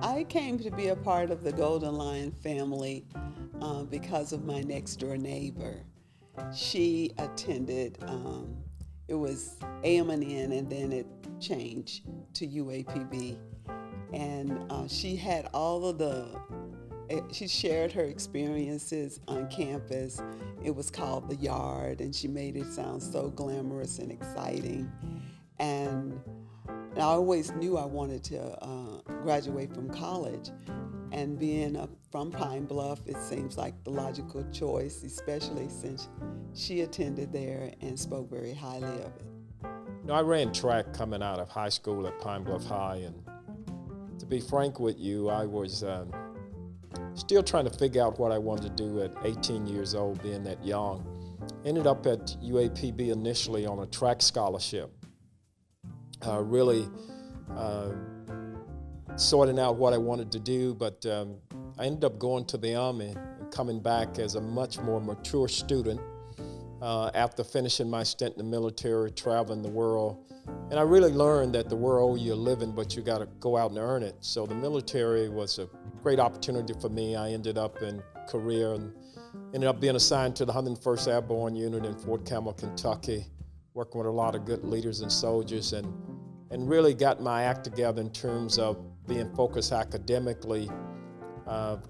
I came to be a part of the Golden Lion family because of my next door neighbor. She attended, it was AM&N and then it changed to UAPB. And she had all of she shared her experiences on campus. It was called The Yard, and she made it sound so glamorous and exciting. And I always knew I wanted to graduate from college. And being from Pine Bluff, it seems like the logical choice, especially since she attended there and spoke very highly of it. I ran track coming out of high school at Pine Bluff High, and to be frank with you, I was still trying to figure out what I wanted to do at 18 years old, being that young. Ended up at UAPB initially on a track scholarship. Really sorting out what I wanted to do, but I ended up going to the Army and coming back as a much more mature student after finishing my stint in the military, traveling the world. And I really learned that the world owes you a living, but you got to go out and earn it. So the military was a great opportunity for me. I ended up in Korea and ended up being assigned to the 101st Airborne Unit in Fort Campbell, Kentucky, working with a lot of good leaders and soldiers, and really got my act together in terms of being focused academically,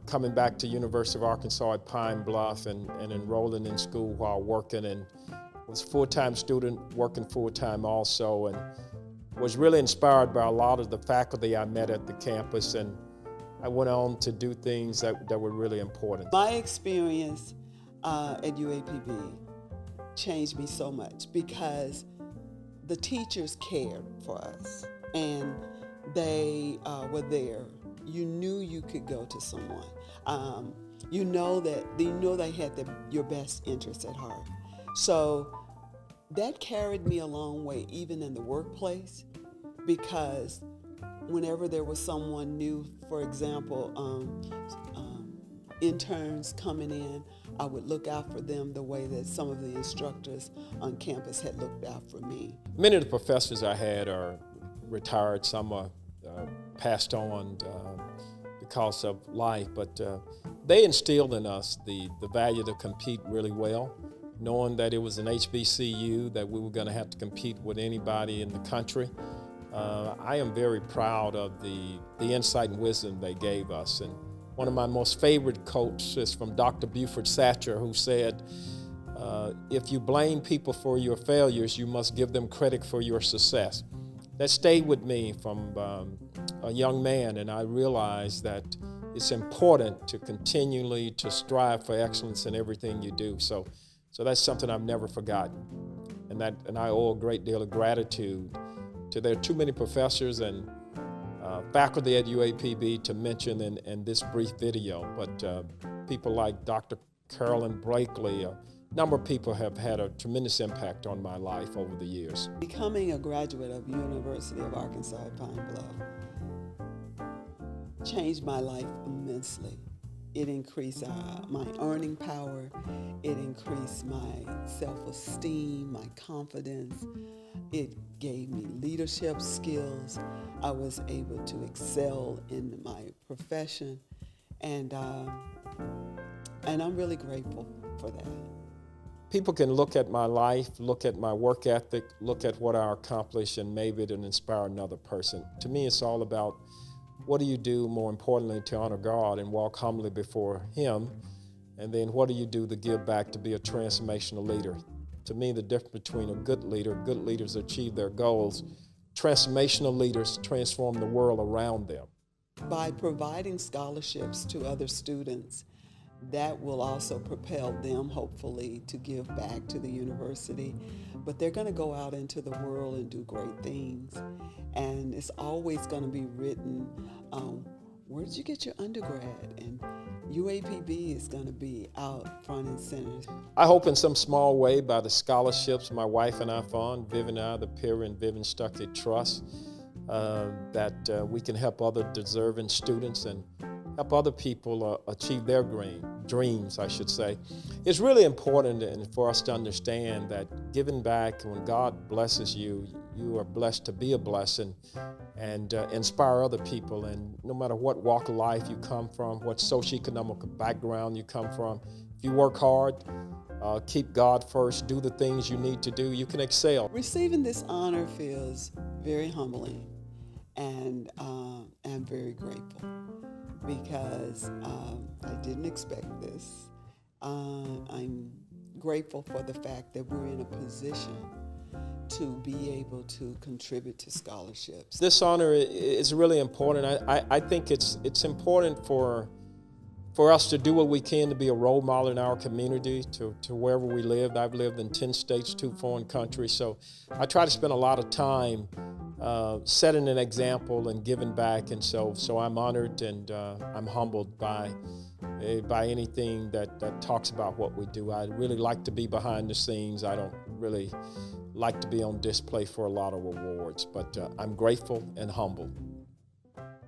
coming back to University of Arkansas at Pine Bluff and enrolling in school while working, and was a full-time student, working full-time also, and was really inspired by a lot of the faculty I met at the campus, and I went on to do things that were really important. My experience at UAPB changed me so much because the teachers cared for us and they were there. You knew you could go to someone. You know they had your best interests at heart. So that carried me a long way, even in the workplace, because whenever there was someone new, for example, interns coming in, I would look out for them the way that some of the instructors on campus had looked out for me. Many of the professors I had are retired, some are passed on because of life, but they instilled in us the value to compete really well, knowing that it was an HBCU, that we were going to have to compete with anybody in the country. I am very proud of the insight and wisdom they gave us. And one of my most favorite quotes is from Dr. Buford Satcher, who said, if you blame people for your failures, you must give them credit for your success. That stayed with me from a young man, and I realized that it's important to continually to strive for excellence in everything you do. So that's something I've never forgotten, and I owe a great deal of gratitude to there are too many professors and faculty at UAPB to mention in this brief video, but people like Dr. Carolyn Blakely, a number of people have had a tremendous impact on my life over the years. Becoming a graduate of University of Arkansas at Pine Bluff changed my life immensely. It increased my earning power. It increased my self-esteem, my confidence. It gave me leadership skills. I was able to excel in my profession, and I'm really grateful for that. People can look at my life, look at my work ethic, look at what I accomplished, and maybe it'll inspire another person. To me, it's all about what do you do, more importantly, to honor God and walk humbly before Him, and then what do you do to give back, to be a transformational leader. To me, the difference between a good leaders achieve their goals. Transformational leaders transform the world around them. By providing scholarships to other students, that will also propel them, hopefully, to give back to the university. But they're going to go out into the world and do great things. And it's always going to be written, where did you get your undergrad? And UAPB is going to be out front and center. I hope in some small way by the scholarships my wife and I fund, Vivian and I, the Perry and Vivian Stuckey Trust, that we can help other deserving students and help other people achieve their dreams, I should say. It's really important for us to understand that giving back, when God blesses you, you are blessed to be a blessing and inspire other people. And no matter what walk of life you come from, what socioeconomic background you come from, if you work hard, keep God first, do the things you need to do, you can excel. Receiving this honor feels very humbling, and I'm very grateful because I didn't expect this. I'm grateful for the fact that we're in a position to be able to contribute to scholarships. This honor is really important. I think it's important for us to do what we can to be a role model in our community, to wherever we lived. I've lived in 10 states, 2 foreign countries, so I try to spend a lot of time setting an example and giving back, and so I'm honored and I'm humbled by anything that talks about what we do. I really like to be behind the scenes. I don't really like to be on display for a lot of awards, but I'm grateful and humbled.